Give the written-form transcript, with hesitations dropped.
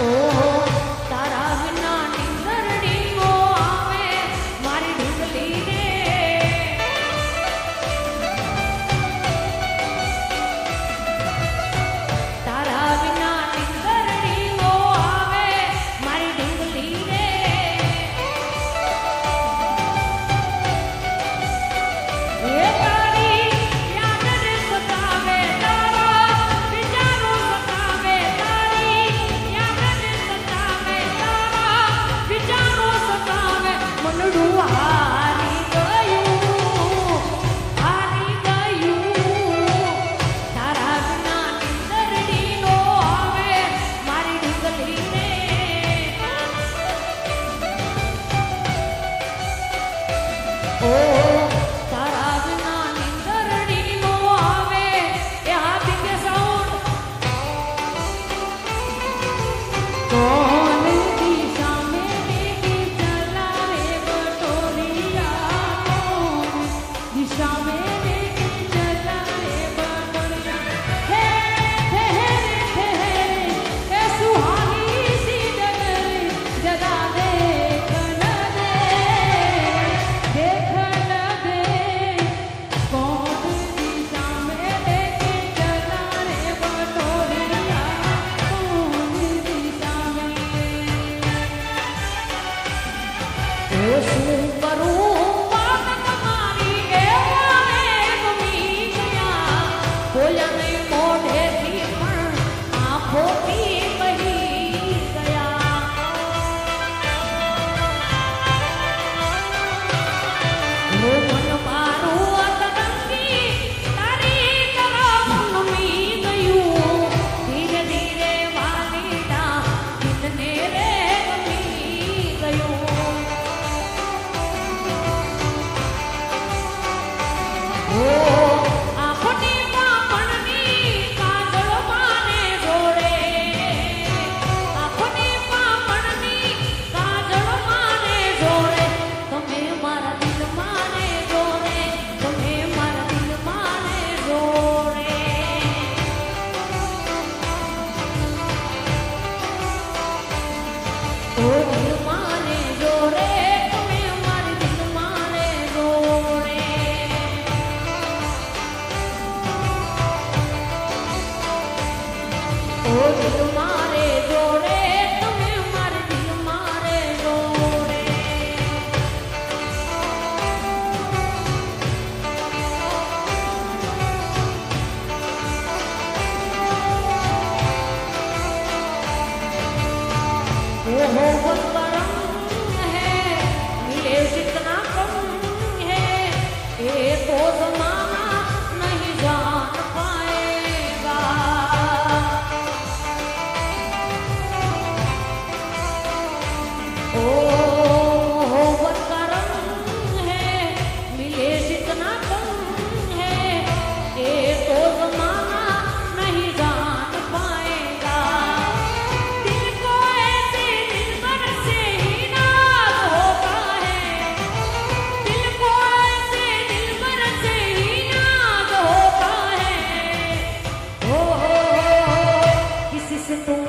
ઓહો તારા વિના નીંદરડી નો આવે મારી ઢીંગલી રે તારા વિના નીંદરડી નો આવે મારી ઢીંગલી રે એ તારી યાદ રે સતાવે તારા વિચારો સતાવે તારી યાદ રે સતાવે તારા વિચારો સતાવે મનડું હારી ગયું તારા વિના નીંદરડી નો આવે મારી ઢીંગલી રે ઓ તારા વિના નીંદરડી નો આવે એ હાથી કે સાઉન્ડ કોણ દિશા મેં લેકે ચલાવે બટોરિયા કોણ દિશા મેં લેકે ચલાવે બટોરિયા હે ठहरे ए सुहानी सी डगरी जरा देख न दे कौन दिशा में लेके चला रे बटोरिया कौन दिशा में શું કરું વાત તમારી એ મારે ગમી ગયા બોલ્યા નહીં મોઢેથી પણ આંખોથી કહી ગયા મન મારું અતરંગી તારી તરફ નમી ગયું ધીરે ધીરે વાલીડા દિલને રે ગમી ગયું ઓ આંખોની પાપણની કાજળ માને જોડે આંખોની પાપણની કાજળ માને જોડે તમે મારા દિલ માને જોડે તમે મારા દિલ માને જોડે ઓ દિલ માને જોડે તમે મારા દિલ માને જોડે ઓ દિલ મારે જોડે તમે મારે દિલ મારે જોડે ओहो बंदा रंग है मिले जितना कम है ये तो जमाना नहीं जान पाएगा ओहो बंदा रंग है मिले जितना कम है ये तो जमाना नहीं जान पाएगा दिल को ऐसे दिलबर से ही नाज होता है दिल को ऐसे दिलबर से ही नाज होता है हो किसी से तो